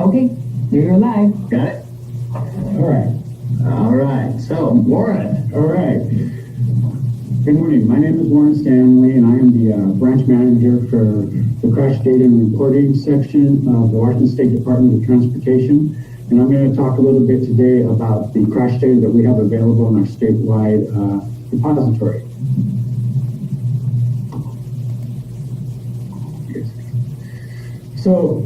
Okay, you're live. Got it? All right. All right. So, Warren. All right. Good morning. My name is Warren Stanley, and I am the branch manager for the crash data and reporting section of the Washington State Department of Transportation. And I'm going to talk a little bit today about the crash data that we have available in our statewide repository. So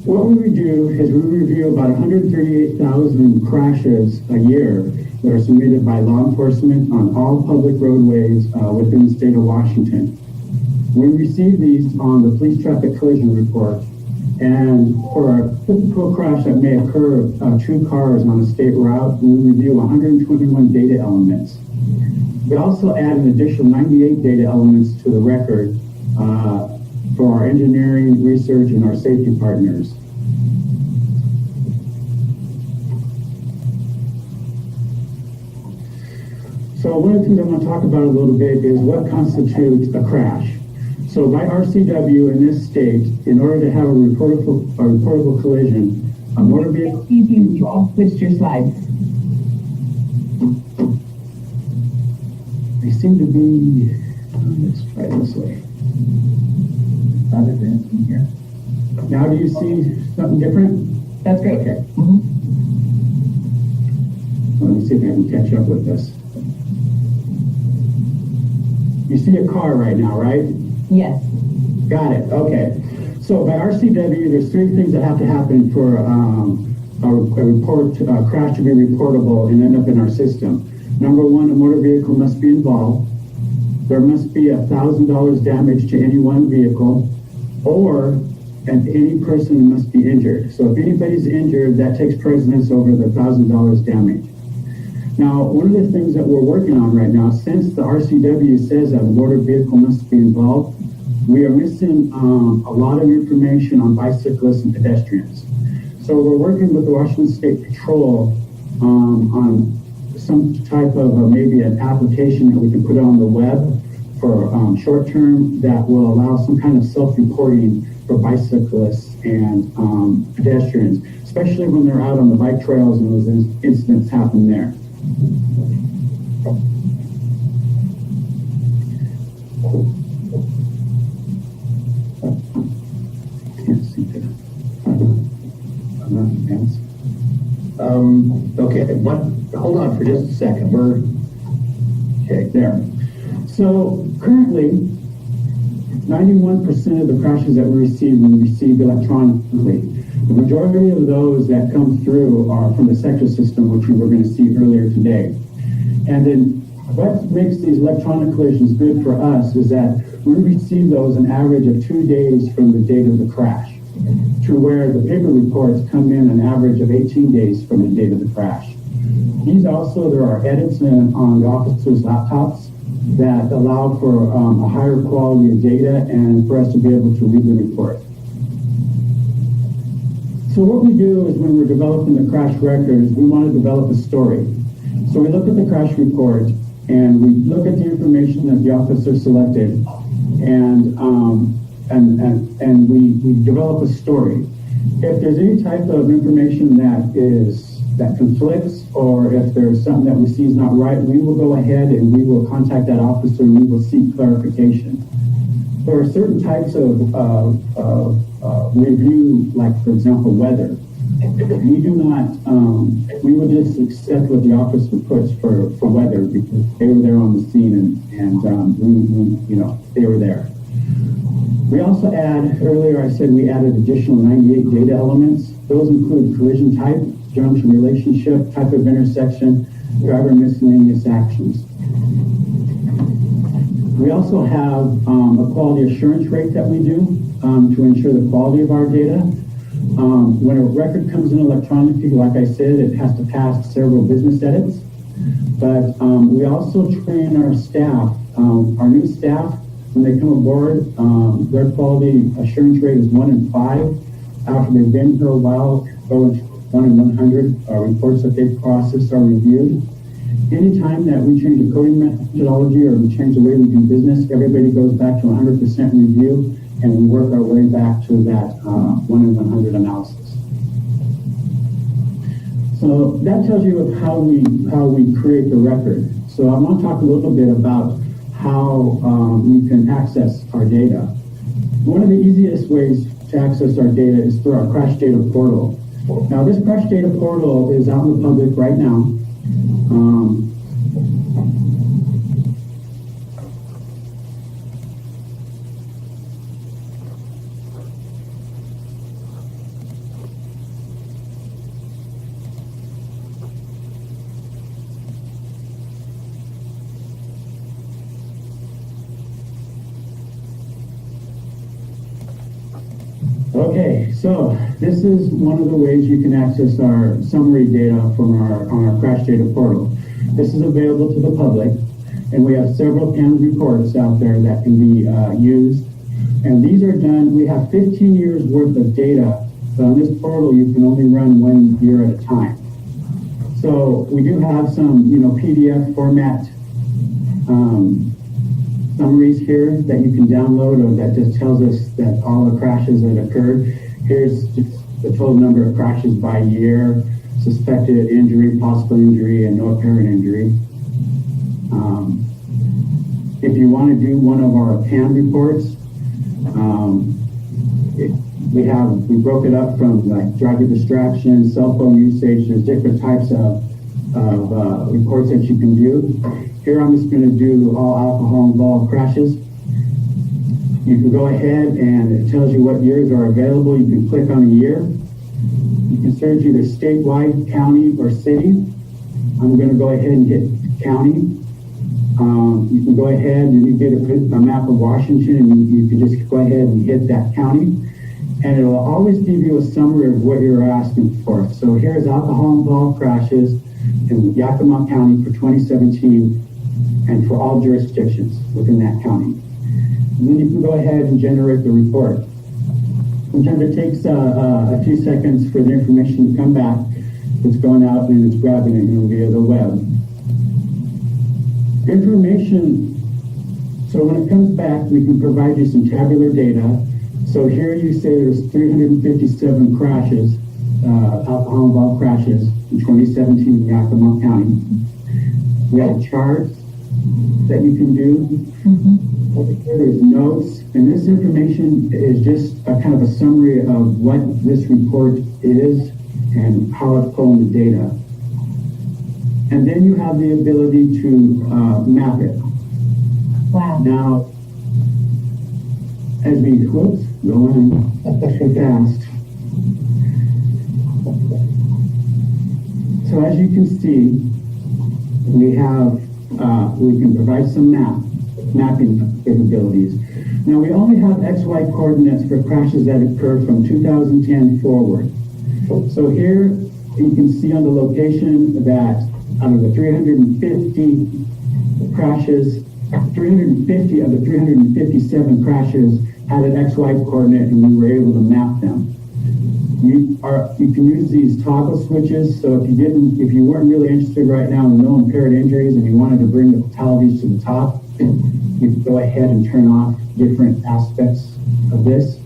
what we do is we review about 138,000 crashes a year that are submitted by law enforcement on all public roadways within the state of Washington. We receive these on the police traffic collision report, and for a typical crash that may occur two cars on a state route, we review 121 data elements. We also add an additional 98 data elements to the record for our engineering, research, and our safety partners. So one of the things I want to talk about a little bit is what constitutes a crash. So by RCW in this state, in order to have a reportable collision, a motor vehicle... Excuse me, you all switched your slides. They seem to be... let's try this way. Other than in here. Now do you see something different? That's great. Okay. Let me see if I can catch up with this. You see a car right now, right? Yes. Got it. Okay. So by RCW, there's three things that have to happen for a crash to be reportable and end up in our system. Number one, a motor vehicle must be involved. There must be $1,000 damage to any one vehicle, and any person must be injured. So if anybody's injured, that takes precedence over the $1,000 damage. Now, one of the things that we're working on right now, since the RCW says that a motor vehicle must be involved, we are missing a lot of information on bicyclists and pedestrians. So we're working with the Washington State Patrol on some type of maybe an application that we can put on the web for short term that will allow some kind of self-reporting for bicyclists and pedestrians, especially when they're out on the bike trails and those incidents happen there. Can't see that. Okay, hold on for just a second. Okay, there. So currently, 91% of the crashes that we receive electronically. The majority of those that come through are from the sector system, which we were going to see earlier today. And then what makes these electronic collisions good for us is that we receive those an average of 2 days from the date of the crash, to where the paper reports come in an average of 18 days from the date of the crash. There are edits on the officers' laptops that allow for a higher quality of data and for us to be able to read the report. So what we do is when we're developing the crash records, we want to develop a story. So we look at the crash report and we look at the information that the officer selected and we develop a story. If there's any type of information that conflicts, or if there's something that we see is not right, we will go ahead and we will contact that officer and we will seek clarification. There are certain types of review, like for example, weather. We do not, we would just accept what the officer puts for weather because they were there on the scene and they were there. We also add, earlier I said we added additional 98 data elements. Those include collision type, junction relationship, type of intersection, driver miscellaneous actions. We also have a quality assurance rate that we do to ensure the quality of our data. When a record comes in electronically, like I said, it has to pass several business edits. But we also train our staff, our new staff, when they come aboard, their quality assurance rate is 1 in 5. After they've been here a while, go into 1 in 100 reports that they've processed are reviewed. Anytime that we change a coding methodology or we change the way we do business, everybody goes back to 100% review, and we work our way back to that 1 in 100 analysis. So that tells you how we create the record. So I want to talk a little bit about how we can access our data. One of the easiest ways to access our data is through our crash data portal. Now this crash data portal is out in the public right now. Okay, so this is one of the ways you can access our summary data from on our crash data portal. This is available to the public, and we have several canned reports out there that can be used. And these are done, we have 15 years worth of data, but on this portal you can only run 1 year at a time. So we do have some, PDF format summaries here that you can download, or that just tells us that all the crashes that occurred. Here's just the total number of crashes by year, suspected injury, possible injury, and no apparent injury. If you want to do one of our PAN reports, we broke it up from like driver distraction, cell phone usage. There's different types of reports that you can do. Here I'm just going to do all alcohol involved crashes. You can go ahead and it tells you what years are available. You can click on a year. You can search either statewide, county, or city. I'm going to go ahead and hit county. You can go ahead and you get a map of Washington, and you can just go ahead and hit that county. And it will always give you a summary of what you're asking for. So here's alcohol involved crashes in Yakima County for 2017 and for all jurisdictions within that county. And then you can go ahead and generate the report. Sometimes it takes a few seconds for the information to come back. It's going out and it's grabbing it via the web. Information, so when it comes back, we can provide you some tabular data. So here you say there's 357 crashes, alcohol involved crashes in 2017 in Yakima County. We have charts that you can do. Over here there's notes, and this information is just a kind of a summary of what this report is and how it's pulling the data. And then you have the ability to map it. Wow. Now, as we, whoops, going too fast. So as you can see, we have, we can provide some mapping capabilities. Now we only have XY coordinates for crashes that occur from 2010 forward. So here you can see on the location that out of the 350 crashes, 350 of the 357 crashes had an XY coordinate, and we were able to map them. You can use these toggle switches. So if you weren't really interested right now in no impaired injuries and you wanted to bring the fatalities to the top, you can go ahead and turn off different aspects of this.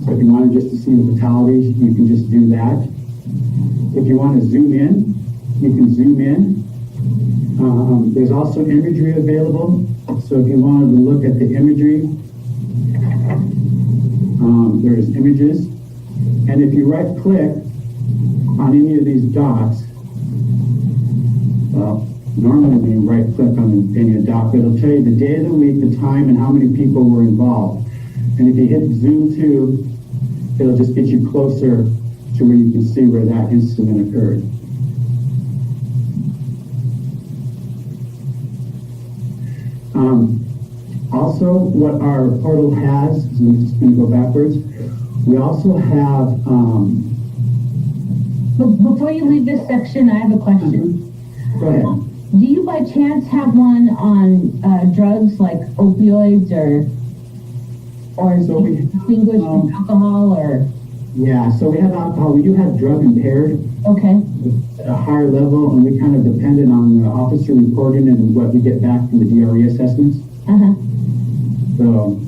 So if you wanted just to see the fatalities, you can just do that. If you want to zoom in, you can zoom in. There's also imagery available. So if you wanted to look at the imagery, there's images. And if you right click on any of these dots, well, normally when you right click on any dot, it'll tell you the day of the week, the time, and how many people were involved. And if you hit zoom to, it'll just get you closer to where you can see where that incident occurred. Also, what our portal has, so I'm just going to go backwards, we also have... Before you leave this section, I have a question. Go ahead. Do you by chance have one on drugs like opioids or So we- distinguished from alcohol or? Yeah, so we have alcohol. We do have drug impaired Okay. at a higher level, and we kind of dependent on the officer reporting and what we get back from the DRE assessments. Uh-huh. So,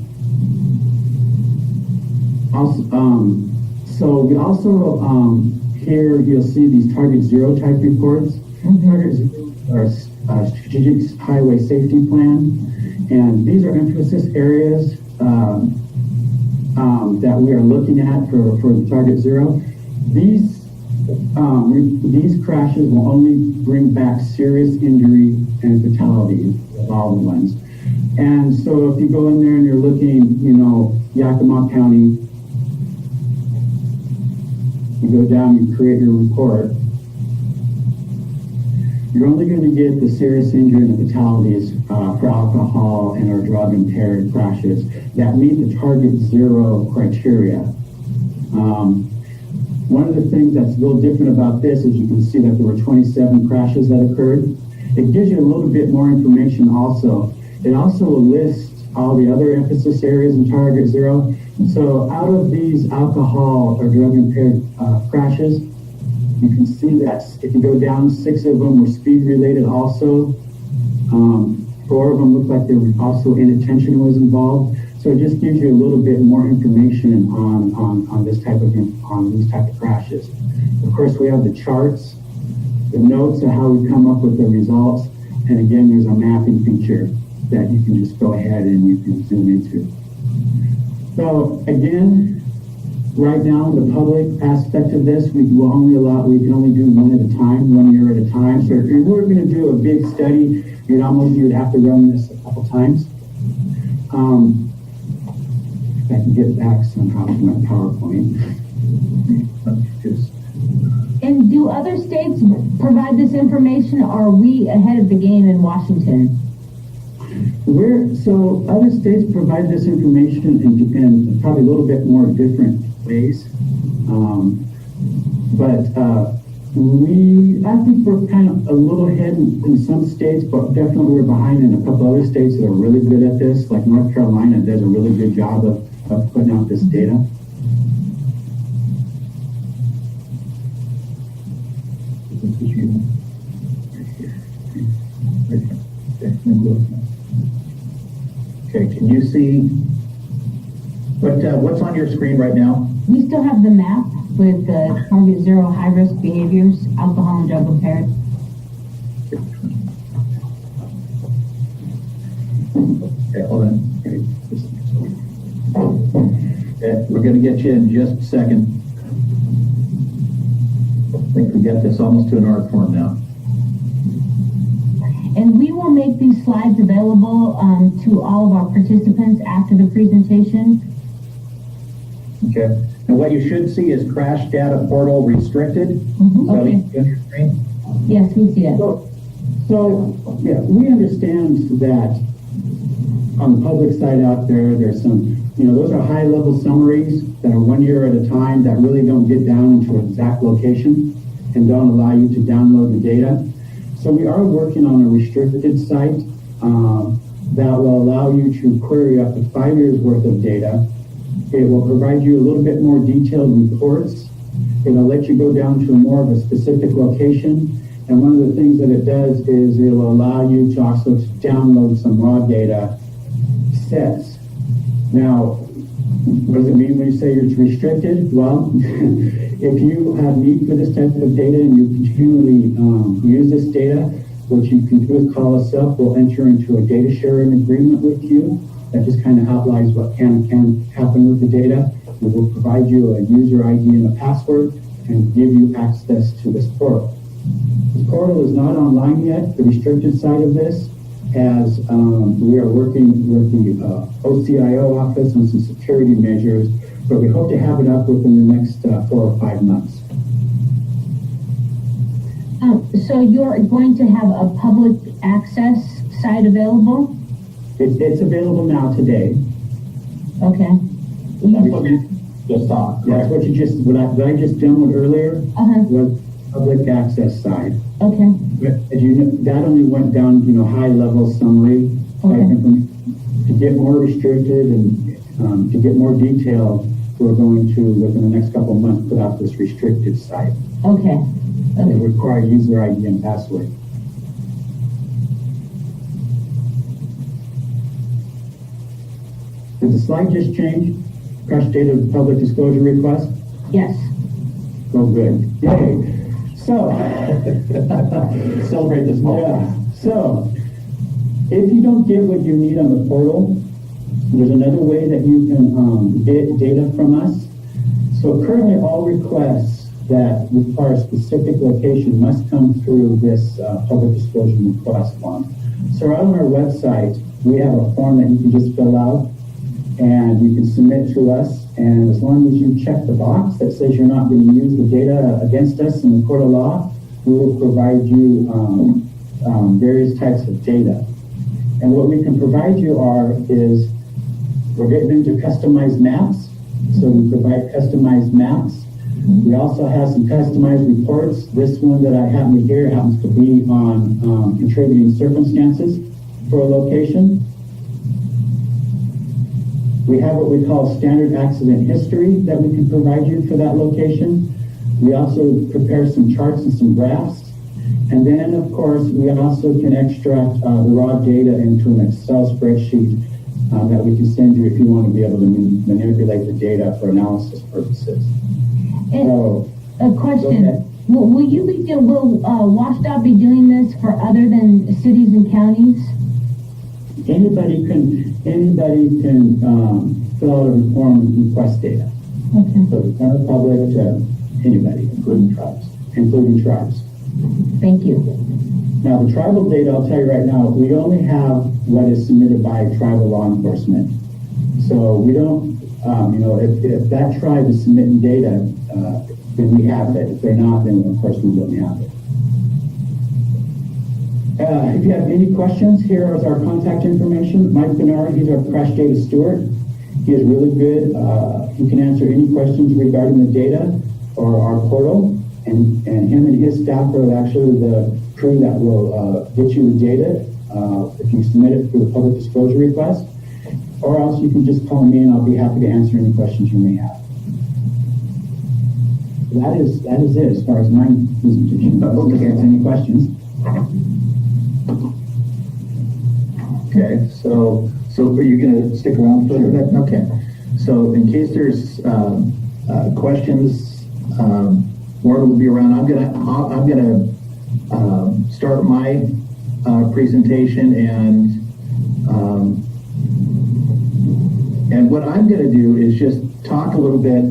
also, we also, here you'll see these Target Zero type reports. Target Zero are strategic highway safety plan, and these are emphasis areas that we are looking at for the Target Zero. These crashes will only bring back serious injury and fatality of all the ones. And so if you go in there and you're looking, Yakima County, you go down, you create your report, you're only going to get the serious injury and the fatalities for alcohol and or drug impaired crashes that meet the Target Zero criteria. One of the things that's a little different about this is you can see that there were 27 crashes that occurred. It gives you a little bit more information also. It also lists all the other emphasis areas in Target Zero. So out of these alcohol or drug impaired crashes, you can see that if you go down, 6 of them were speed related also. 4 of them looked like there were also inattention was involved. So it just gives you a little bit more information on these type of crashes. Of course, we have the charts, the notes of how we come up with the results, and again, there's a mapping feature that you can just go ahead and you can zoom into. So again, right now, the public aspect of this, we can only do one at a time, 1 year at a time. So if we were going to do a big study, you'd have to run this a couple times. If I can get back somehow to my PowerPoint. And do other states provide this information, or are we ahead of the game in Washington? So other states provide this information in probably a little bit more different ways. I think we're kind of a little ahead in some states, but definitely we're behind in a couple other states that are really good at this, like North Carolina does a really good job of putting out this data. Okay, can you see what's on your screen right now? We still have the map with the Target Zero high-risk behaviors, alcohol and drug impaired. Okay, hold on. Okay, we're going to get you in just a second. I think we get this almost to an art form now. And we will make these slides available to all of our participants after the presentation. Okay, and what you should see is crash data portal restricted. Okay. On your screen? Yes, we see it. So yeah, we understand that on the public side out there, there's some, those are high level summaries that are 1 year at a time that really don't get down into an exact location and don't allow you to download the data. So we are working on a restricted site that will allow you to query up to 5 years worth of data. It will provide you a little bit more detailed reports. It'll let you go down to more of a specific location. And one of the things that it does is it will allow you to also download some raw data sets. Now, what does it mean when you say it's restricted? Well, if you have need for this type of data and you continually use this data, what you can do is call us up. We'll enter into a data sharing agreement with you that just kind of outlines what can happen with the data. We will provide you a user ID and a password and give you access to this portal. This portal is not online yet. The restricted side of this, as we are working with the OCIO office on some security measures, but we hope to have it up within the next 4 or 5 months. So you're going to have a public access site available? It's available now today. Okay. That's what you just saw. That's what what I just demoed earlier was public access side. Okay. But as you know, that only went down, high level summary type information. To get more restricted and to get more detail, we're going to, within the next couple of months, put out this restricted site. Okay. It requires user ID and password. Did the slide just change? Crash data public disclosure request? Yes. Oh, good. Yay. So, Celebrate the small yeah, things. so, if you don't get what you need on the portal, there's another way that you can get data from us. So currently, all requests that require a specific location must come through this public disclosure request form. So right on our website, we have a form that you can just fill out and you can submit to us. And as long as you check the box that says you're not going to use the data against us in the court of law, we will provide you various types of data. And what we can provide you is we're getting into customized maps. So we provide customized maps. We also have some customized reports. This one that I have here happens to be on contributing circumstances for a location. We have what we call standard accident history that we can provide you for that location. We also prepare some charts and some graphs. And then, of course, we also can extract the raw data into an Excel spreadsheet that we can send you if you want to be able to manipulate the data for analysis purposes. And So, a question, okay. will you be, will WashDOT be doing this for other than cities and counties? Anybody can fill out a form and request data. Okay, So the general public to anybody, including tribes. thank you. Now, the tribal data, I'll tell you right now, we only have what is submitted by tribal law enforcement. So we don't, if that tribe is submitting data, then we have it. If they're not, then of course we wouldn't have it. If you have any questions, here is our contact information. Mike Bernard, he's our crash data steward. He is really good. He can answer any questions regarding the data or our portal. And him and his staff are actually the crew that will get you the data if you submit it through the public disclosure request. Or else you can just call me and I'll be happy to answer any questions you may have. That is it as far as my presentation goes. If there's any questions. Okay, so are you gonna stick around for that? Okay. So in case there's questions, Warren will be around. I'm gonna start my presentation and what I'm gonna do is just talk a little bit.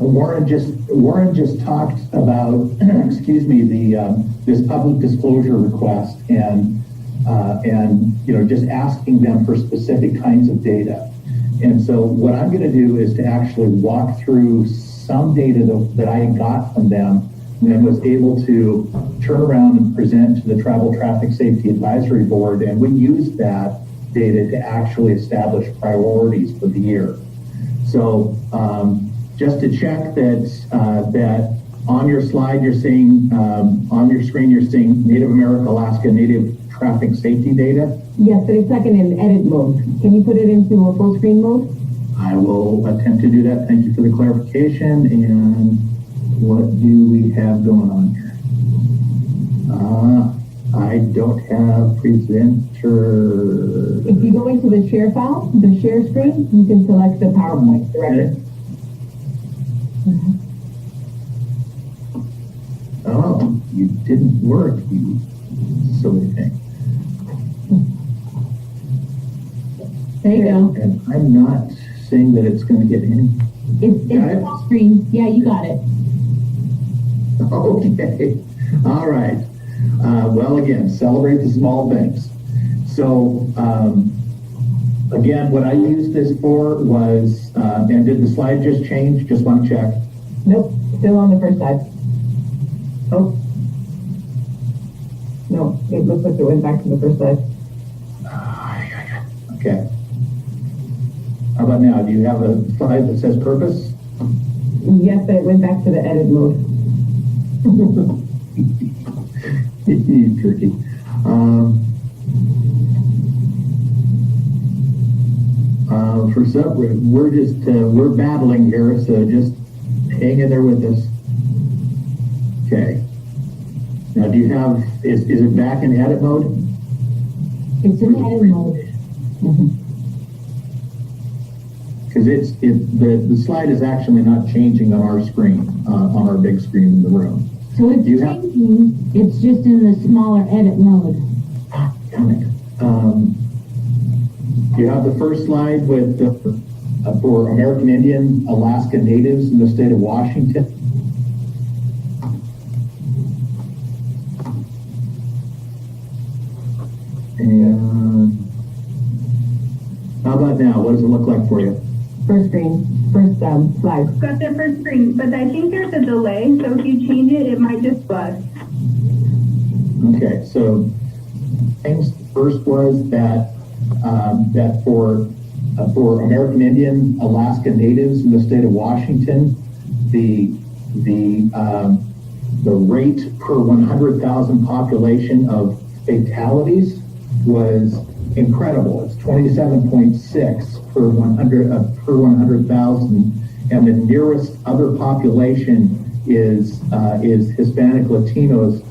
Warren just talked about, excuse me, this public disclosure request and just asking them for specific kinds of data. And so what I'm going to do is to actually walk through some data that I got from them and then was able to turn around and present to the Tribal Traffic Safety Advisory Board, and we used that data to actually establish priorities for the year. So just to check that on your slide you're seeing, on your screen you're seeing Native American Alaska Native traffic safety data. Yes, but it's like in edit mode. Can you put it into a full screen mode? I will attempt to do that. Thank you for the clarification. And what do we have going on here? I don't have presenter. If you go into the share file, the share screen, you can select the PowerPoint directly. Oh, you didn't work, you silly thing. There you go. And I'm not saying that it's going to get any. It's full screen. Yeah, you got it. Okay. All right. Well, again, celebrate the small things. So, again, what I used this for was, and did the slide just change? Just want to check. Nope, still on the first side. Oh. No, it looks like it went back to the first side. Okay. How about now? Do you have a slide that says purpose? Yes, but it went back to the edit mode. Tricky. For some, we're battling here, so just hang in there with us. Okay. Now, do you have, is it back in edit mode? It's in edit mode. because the slide is actually not changing on our screen, on our big screen in the room. So it's You have- changing, it's just in the smaller edit mode. Damn it. You have the first slide with for American Indian, Alaska Natives in the state of Washington. And how about now? What does it look like for you? First screen, first slide. Got the first screen, but I think there's a delay, so if you change it, it might just bust. Okay, so things first was that that for American Indian, Alaska Natives in the state of Washington, the rate per 100,000 population of fatalities was incredible. It's 27.6 per 100,000, and the nearest other population is Hispanic Latinos,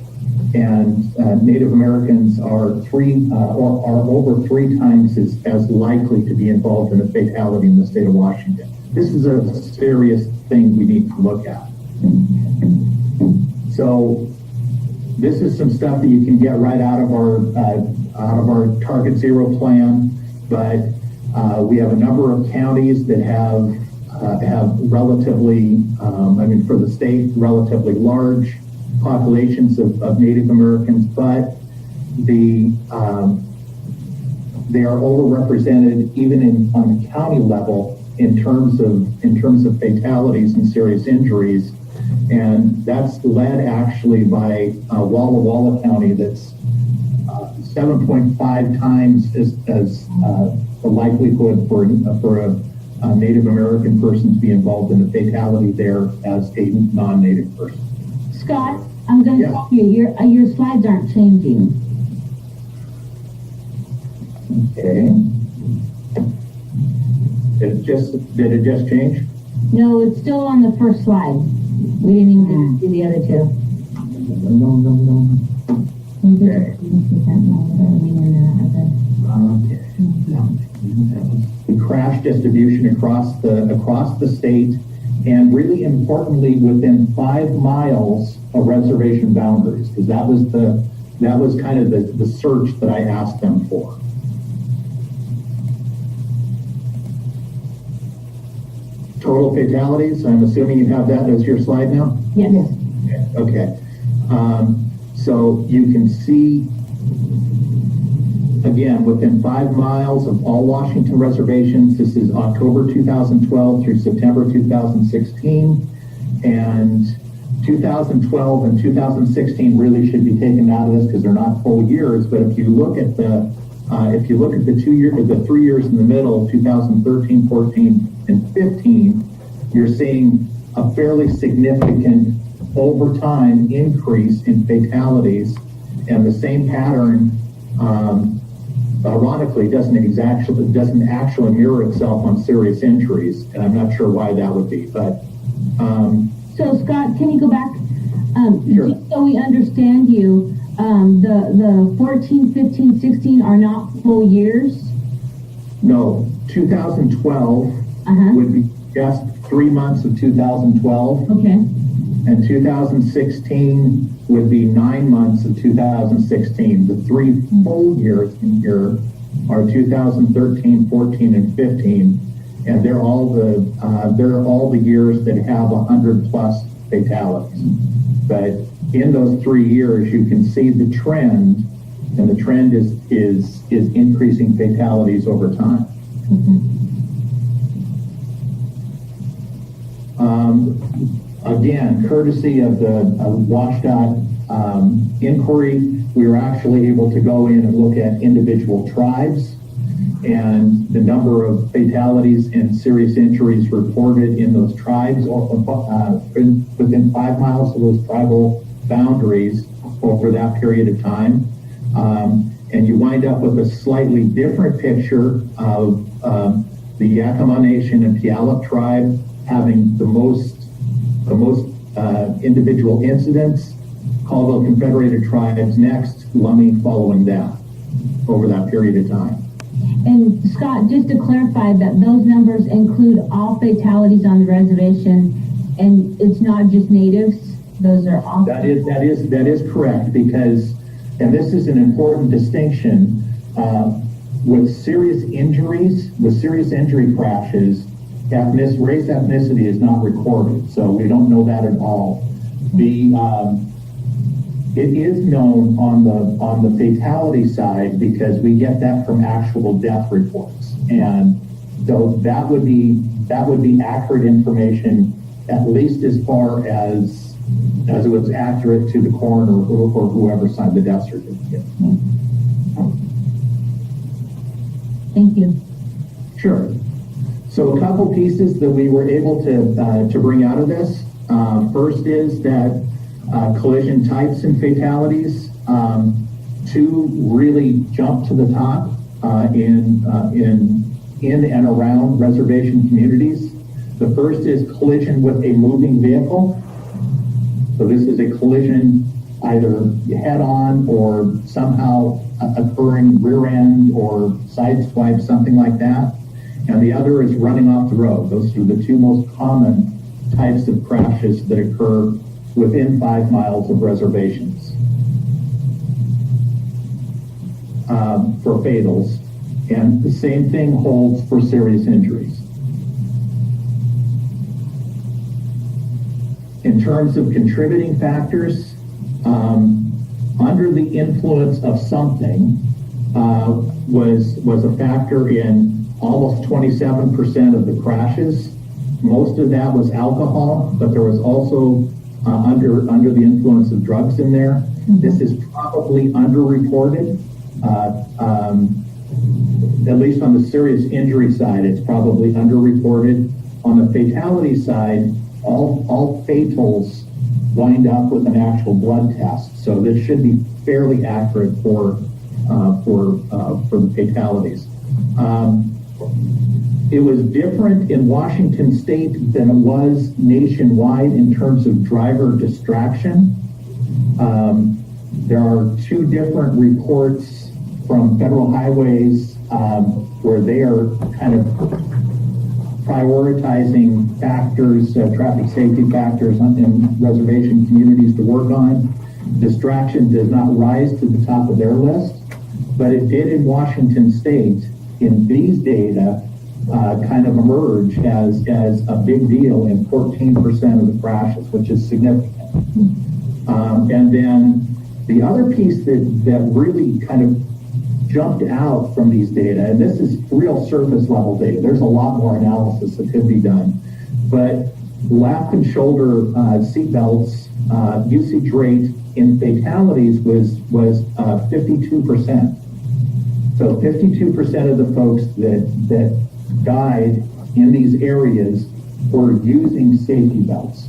and Native Americans are over three times as likely to be involved in a fatality in the state of Washington. This is a serious thing we need to look at. So this is some stuff that you can get right out of our Target Zero plan, but we have a number of counties that have relatively, for the state, relatively large populations of Native Americans, but they are overrepresented even on the county level in terms of fatalities and serious injuries, and that's led actually by Walla Walla County, that's 7.5 times as the likelihood for a Native American person to be involved in a fatality there as a non-Native person. Scott, I'm going to Yeah. tell you, your slides aren't changing. Okay. Did it just change? No, it's still on the first slide. We didn't even do the other two. Okay. The crash distribution across the state, and really importantly within 5 miles of reservation boundaries, because that was kind of the search that I asked them for. Total fatalities, I'm assuming you have that as your slide now? Yes. Okay. So you can see, again, within 5 miles of all Washington reservations, this is October 2012 through September 2016. And 2012 and 2016 really should be taken out of this because they're not full years. But if you look at the 3 years in the middle, 2013, 14, and 15, you're seeing a fairly significant over time increase in fatalities, and the same pattern, ironically, doesn't actually mirror itself on serious injuries, and I'm not sure why that would be. But So Scott, can you go back? Sure. Just so we understand you, the 14, 15, 16 are not full years? no, 2012 would be just 3 months of 2012. Okay. And 2016 would be 9 months of 2016. The 3 full years in here are 2013, 14, and 15, and they're all the years that have 100+ fatalities. But in those 3 years, you can see the trend, and the trend is increasing fatalities over time. Again, courtesy of the WashDOT inquiry, we were actually able to go in and look at individual tribes and the number of fatalities and serious injuries reported in those tribes within 5 miles of those tribal boundaries over that period of time. And you wind up with a slightly different picture of the Yakima Nation and Puyallup tribe having the most individual incidents, Caldwell Confederated tribes next, Lummi following that over that period of time. And Scott, just to clarify that those numbers include all fatalities on the reservation, and it's not just natives, those are all. That is correct, because, and this is an important distinction, with serious injury crashes, race ethnicity is not recorded, so we don't know that at all. It is known on the fatality side because we get that from actual death reports, and so that would be accurate information, at least as far as it was accurate to the coroner or whoever signed the death certificate. Thank you. Sure. So a couple pieces that we were able to bring out of this. First is that collision types and fatalities, two really jump to the top in and around reservation communities. The first is collision with a moving vehicle. So this is a collision either head-on or somehow occurring rear end or side swipe, something like that. And the other is running off the road. Those are the two most common types of crashes that occur within 5 miles of reservations for fatals. And the same thing holds for serious injuries. In terms of contributing factors, under the influence of something was a factor in almost 27% of the crashes. Most of that was alcohol, but there was also under the influence of drugs in there. This is probably underreported. At least on the serious injury side, it's probably underreported. On the fatality side, all fatals wind up with an actual blood test, so this should be fairly accurate for the fatalities. It was different in Washington State than it was nationwide in terms of driver distraction. There are two different reports from Federal Highways where they are kind of prioritizing factors, traffic safety factors in reservation communities to work on. Distraction does not rise to the top of their list, but it did in Washington State. In these data, kind of emerge as a big deal in 14% of the crashes, which is significant. And then the other piece that really kind of jumped out from these data, and this is real surface level data, there's a lot more analysis that could be done, but lap and shoulder seatbelts usage rate in fatalities was 52%. So 52% of the folks that died in these areas were using safety belts.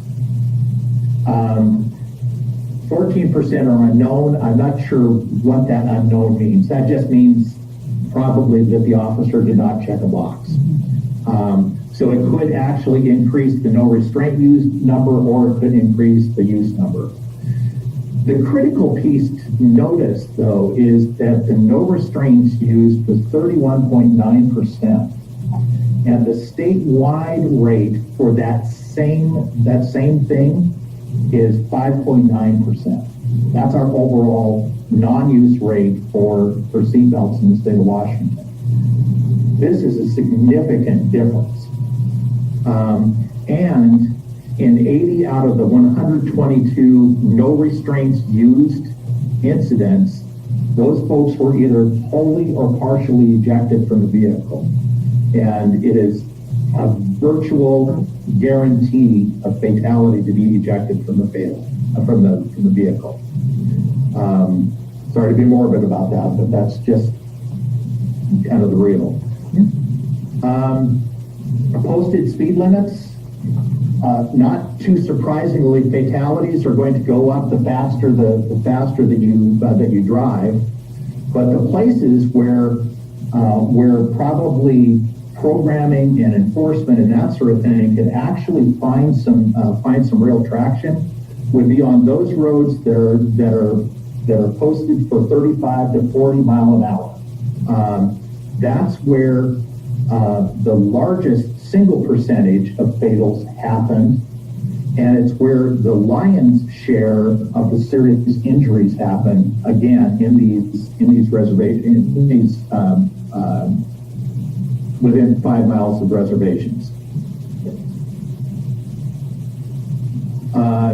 14% are unknown. I'm not sure what that unknown means. That just means probably that the officer did not check a box. So it could actually increase the no restraint use number, or it could increase the use number. The critical piece to notice, though, is that the no restraints used was 31.9%. And the statewide rate for that same thing is 5.9%. That's our overall non-use rate for seatbelts in the state of Washington. This is a significant difference. And in 80 out of the 122 no restraints used incidents, those folks were either wholly or partially ejected from the vehicle. And it is a virtual guarantee of fatality to be ejected from the vehicle. Sorry to be morbid about that, but that's just kind of the real. Posted speed limits. Not too surprisingly, fatalities are going to go up the faster that you drive. But the places where probably programming and enforcement and that sort of thing can actually find some real traction would be on those roads that are posted for 35 to 40 mile an hour. that's where the largest single percentage of fatals happened, and it's where the lion's share of the serious injuries happen, again, in these reservations, within 5 miles of reservations.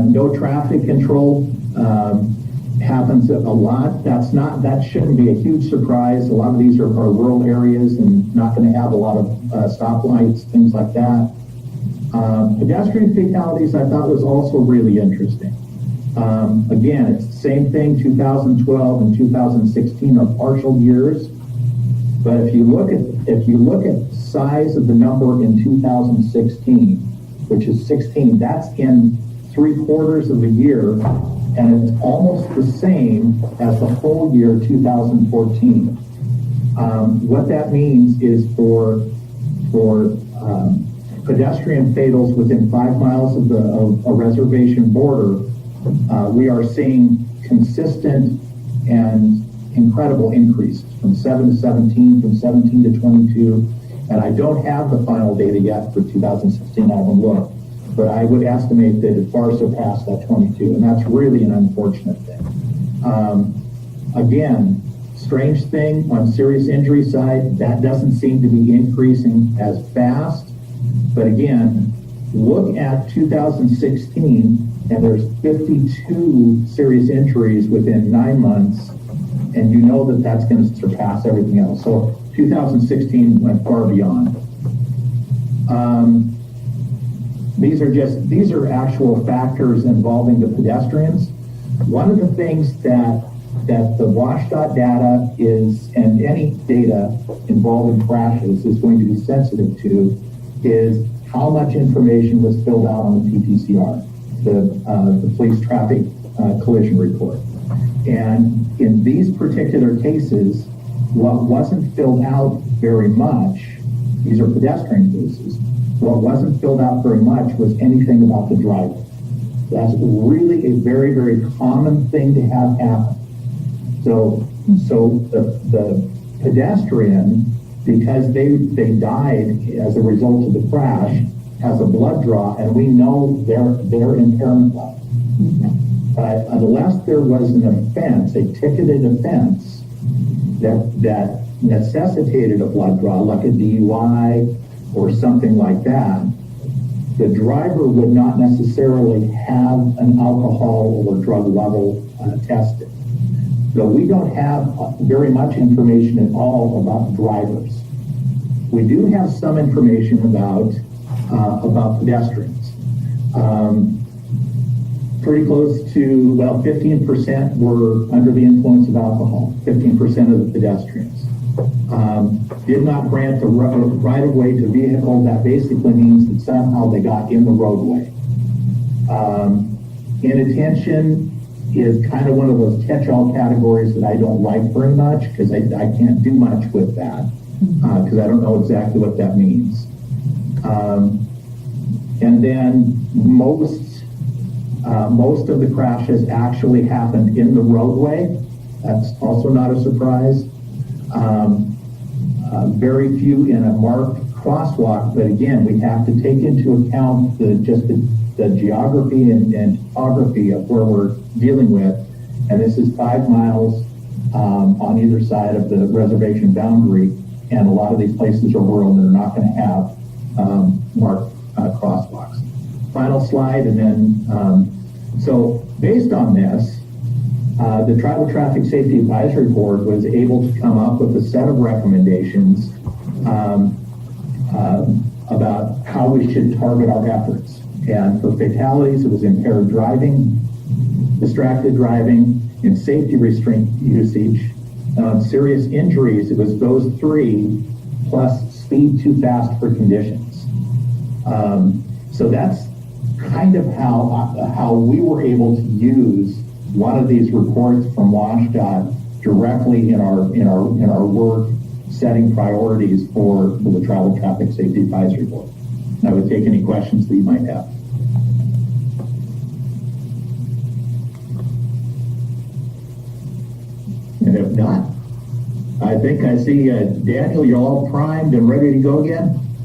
No traffic control happens a lot. That shouldn't be a huge surprise. A lot of these are rural areas and not going to have a lot of stoplights, things like that. Pedestrian fatalities I thought was also really interesting. Again, it's the same thing. 2012 and 2016 are partial years, but if you look at size of the number in 2016, which is 16, that's in 3/4 of a year, and it's almost the same as the whole year 2014. What that means is for pedestrian fatals within 5 miles of a reservation border, we are seeing consistent and incredible increase from 7 to 17, from 17 to 22, and I don't have the final data yet for 2016. I haven't looked, but I would estimate that it far surpassed that 22, and that's really an unfortunate thing. Again, strange thing on serious injury side, that doesn't seem to be increasing as fast, but again, look at 2016, and there's 52 serious injuries within 9 months, and you know that that's going to surpass everything else. So 2016 went far beyond. These are actual factors involving the pedestrians. One of the things that the WSDOT data is, and any data involving crashes is going to be sensitive to, is how much information was filled out on the PTCR, the police traffic collision report. And in these particular cases, what wasn't filled out very much, these are pedestrian cases, what wasn't filled out very much was anything about the driver. That's really a very, very common thing to have happen. So the pedestrian, because they died as a result of the crash, has a blood draw, and we know their impairment level. But unless there was an offense, a ticketed offense that necessitated a blood draw, like a DUI or something like that, the driver would not necessarily have an alcohol or drug level tested. So we don't have very much information at all about drivers. We do have some information about pedestrians. Pretty close to, well, 15% were under the influence of alcohol, 15% of the pedestrians. Did not grant the right-of-way to vehicle. That basically means that somehow they got in the roadway. Inattention is kind of one of those catch-all categories that I don't like very much, because I can't do much with that, because I don't know exactly what that means. And then most of the crashes actually happened in the roadway. That's also not a surprise. Very few in a marked crosswalk, but again, we have to take into account the geography and topography of where we're dealing with, and this is 5 miles on either side of the reservation boundary, and a lot of these places are rural and they're not going to have marked crosswalks. Final slide, and then so based on this, the Tribal Traffic Safety Advisory Board was able to come up with a set of recommendations about how we should target our efforts. And for fatalities, it was impaired driving, distracted driving, and safety restraint usage. Serious injuries, it was those 3 plus speed too fast for conditions. So that's kind of how we were able to use one of these reports from WSDOT directly in our work setting priorities for the Travel Traffic Safety Advisory Board. And I would take any questions that you might have. And if not, I think I see Daniel, you're all primed and ready to go again?